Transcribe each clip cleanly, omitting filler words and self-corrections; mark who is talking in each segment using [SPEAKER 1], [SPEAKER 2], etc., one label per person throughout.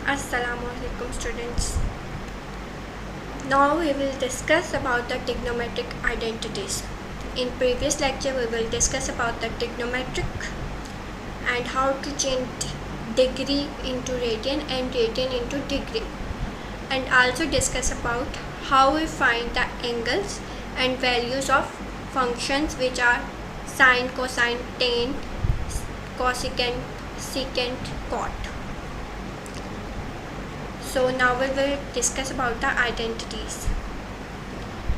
[SPEAKER 1] Assalamualaikum students. Now we will discuss about the trigonometric identities. In previous lecture we will discuss about the trigonometric and how to change degree into radian and radian into degree, and also discuss about how we find the angles and values of functions which are sine, cosine, tan, cosecant, secant, cot. So now we will discuss about the identities.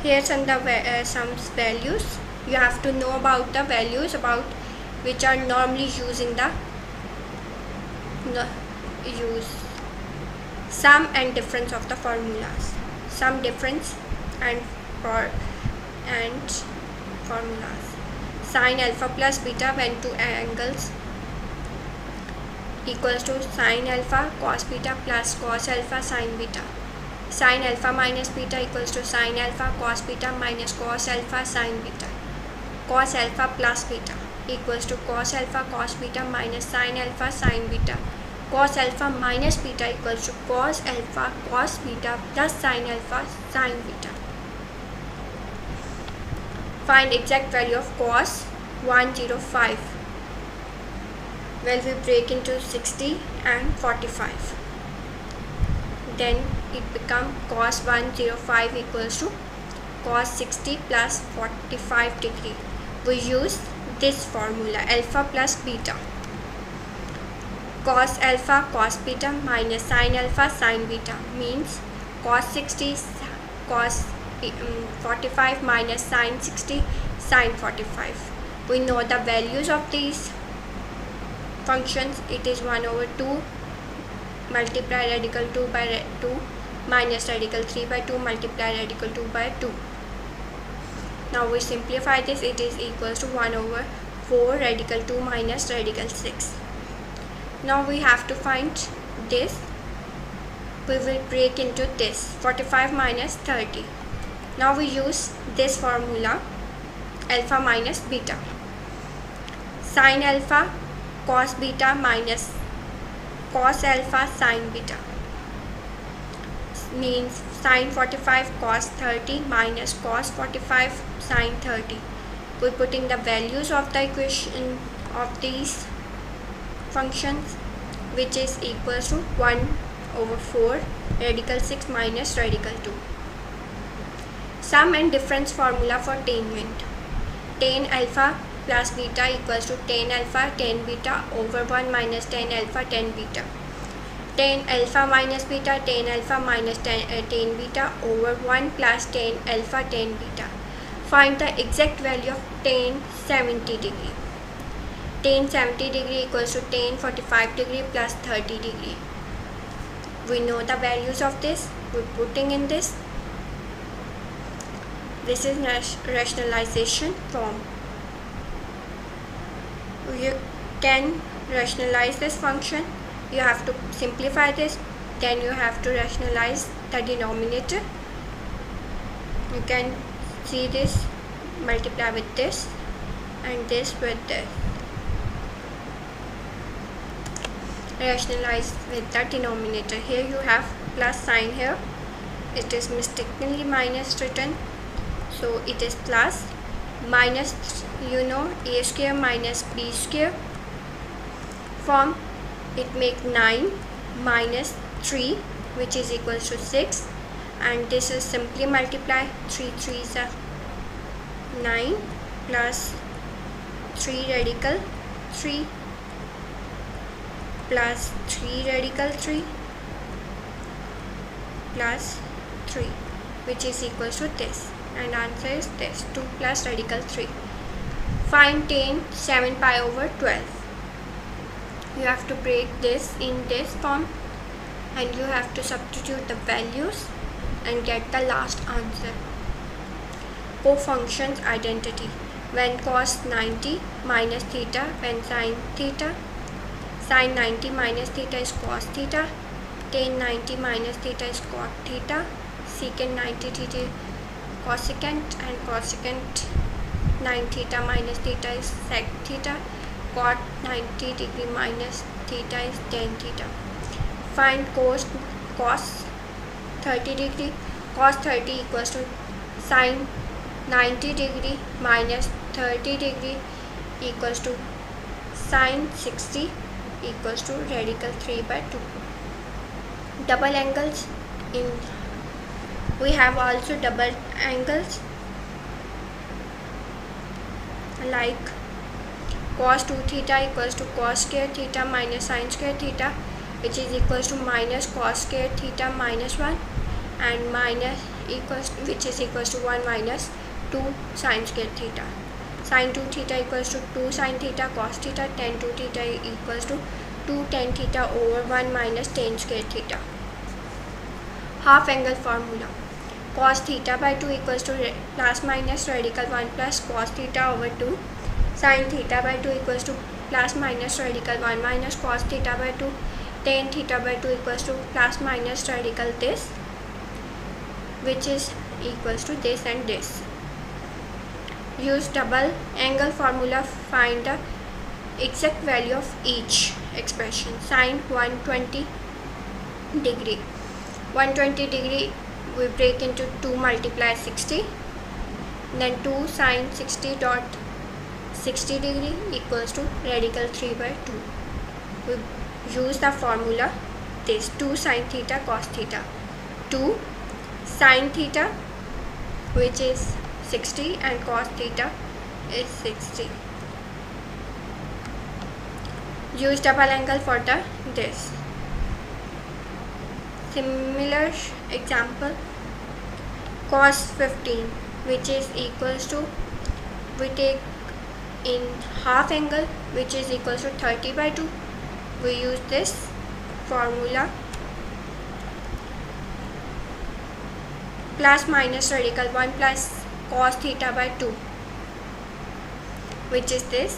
[SPEAKER 1] Here some values. You have to know about the values about which are normally used in the sum and difference of the formulas. Sum, difference and formulas. Sine alpha plus beta when two angles equals to sine alpha cos beta plus cos alpha sine beta. Sine alpha minus beta equals to sine alpha cos beta minus cos alpha sine beta. Cos alpha plus beta equals to cos alpha cos beta minus sine alpha sine beta. Cos alpha minus beta equals to cos alpha cos beta plus sine alpha sine beta. Find exact value of cos 105. Well, we break into 60 and 45. Then it becomes cos 105 equals to cos 60 plus 45 degree. We use this formula alpha plus beta. Cos alpha cos beta minus sine alpha sine beta means cos 60 cos 45 minus sine 60 sine 45. We know the values of these functions. It is 1 over 2 multiply radical 2 by 2 minus radical 3 by 2 multiply radical 2 by 2. Now we simplify this. It is equals to 1 over 4 radical 2 minus radical 6. Now we have to find this. We will break into this 45 minus 30. Now we use this formula alpha minus beta. Sine alpha cos beta minus cos alpha sine beta means sine 45 cos 30 minus cos 45 sine 30. We putting the values of the equation of these functions, which is equals to 1 over 4 radical 6 minus radical 2. Sum and difference formula for tangent. Tan alpha plus beta equals to tan alpha tan beta over 1 minus tan alpha tan beta. Tan alpha minus beta tan alpha minus tan beta over 1 plus tan alpha tan beta. Find the exact value of tan 70 degree. Tan 70 degree equals to tan 45 degree plus 30 degree. We know the values of this. We're putting in this. This is rationalization form. You can rationalize this function. You have to simplify this, then you have to rationalize the denominator. You can see this, multiply with this and this with this. Rationalize with the denominator. Here you have plus sign here. It is mistakenly minus written, so it is plus. Minus, you know, a square minus b square form. It make 9 minus 3, which is equals to 6, and this is simply multiply. 3 3s are 9 plus 3 radical 3 plus 3 radical 3 plus 3, which is equals to this, and answer is this 2 plus radical 3. Find tan 7 pi over 12. You have to break this in this form and you have to substitute the values and get the last answer. Cofunctions identity. When cos 90 minus theta, when sin theta. Sin 90 minus theta is cos theta. Tan 90 minus theta is cot theta. Secant 90 theta cosecant, and cosecant 9 theta minus theta is sec theta. Cot 90 degree minus theta is tan theta. find cos 30 degree. Cos 30 equals to sin 90 degree minus 30 degree equals to sin 60 equals to radical 3/2. Double angles, we have also double angles like cos 2 theta equals to cos square theta minus sin square theta, which is equals to minus cos square theta minus 1, and minus equals, which is equals to 1 minus 2 sin square theta. Sin 2 theta equals to 2 sin theta cos theta. Tan 2 theta equals to 2 tan theta over 1 minus tan square theta. Half angle formula. Cos theta by 2 equals to plus minus radical 1 plus cos theta over 2. Sin theta by 2 equals to plus minus radical 1 minus cos theta by 2. Tan theta by 2 equals to plus minus radical this, which is equals to this and this. Use double angle formula, find the exact value of each expression. Sin 120 degree. 120 degree we break into 2 multiply 60, then 2 sin 60 dot 60 degree equals to radical 3/2. We use the formula this 2 sin theta cos theta, 2 sin theta which is 60 and cos theta is 60. Use double angle for the this. Similar example, cos 15 which is equals to, we take in half angle which is equals to 30/2. We use this formula, plus minus radical 1 plus cos theta by 2, which is this,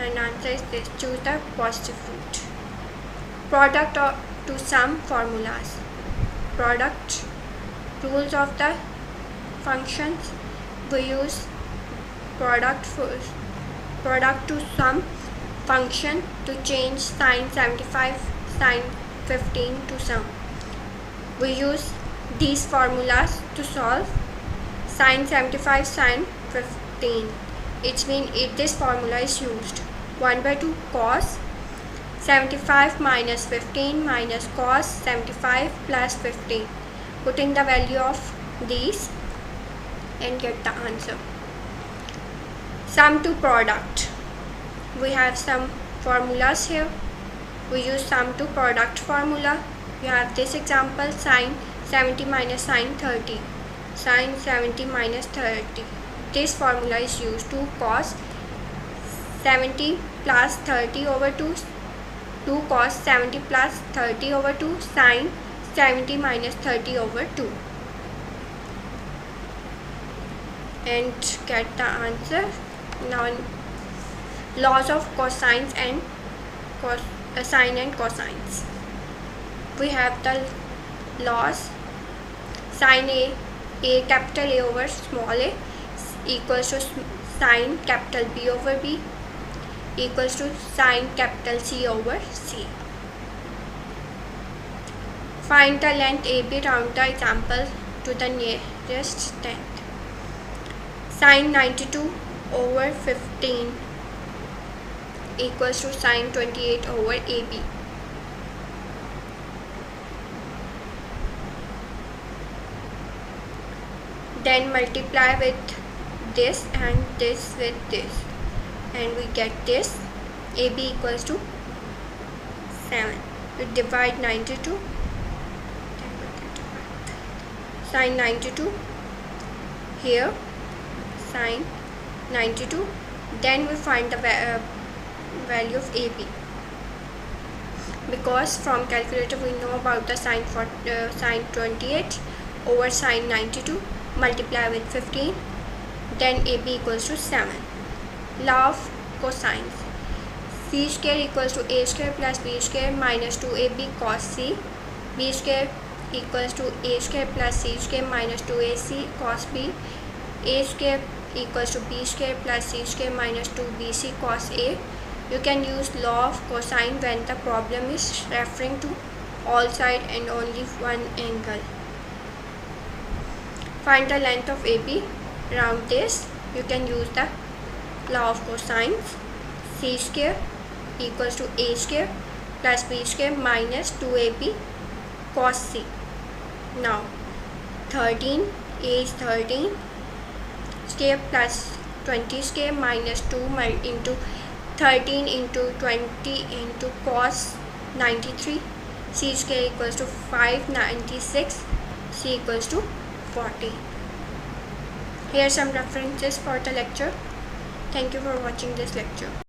[SPEAKER 1] and answer is this. Choose the positive root. Product to sum formulas. Product rules of the functions. We use product to sum function to change sin 75 sin 15 to sum. We use these formulas to solve sin 75 sin 15. It means if this formula is used, 1/2 cos 75 minus 15 minus cos 75 plus 15. Putting the value of these and get the answer. Sum to product. We have some formulas here. We use sum to product formula. You have this example, sin 70 minus sin 30. Sin 70 minus 30. This formula is used to cos 70 plus 30 over 2. 2 cos 70 plus 30 over 2 sin 70 minus 30 over 2, and get the answer. Now laws of cosines and sine and cosines. We have the laws. Sin a capital A over small a equals to sin capital B over B equals to sin capital C over C. Find the length AB, round the example to the nearest tenth. Sin 92 over 15 equals to sin 28 over AB. Then multiply with this and this with this, and we get this. AB equals to 7. We divide 92. Sin 92 here, sin 92. Then we find the value of AB, because from calculator we know about the sin 28 over sin 92. Multiply with 15, then AB equals to 7. Law of cosines. C square equals to A square plus B square minus 2AB cos C. B square equals to A square plus C square minus 2AC cos B. A square equals to B square plus C square minus 2BC cos A. You can use law of cosine when the problem is referring to all side and only one angle. Find the length of AB. Round this, you can use the law of cosines. C square equals to A square plus B square minus 2AB cos C. Now 13, A is 13 square plus 20 square minus 2 into 13 into 20 into cos 93. C square equals to 596. C equals to 40. Here are some references for the lecture. Thank you for watching this lecture.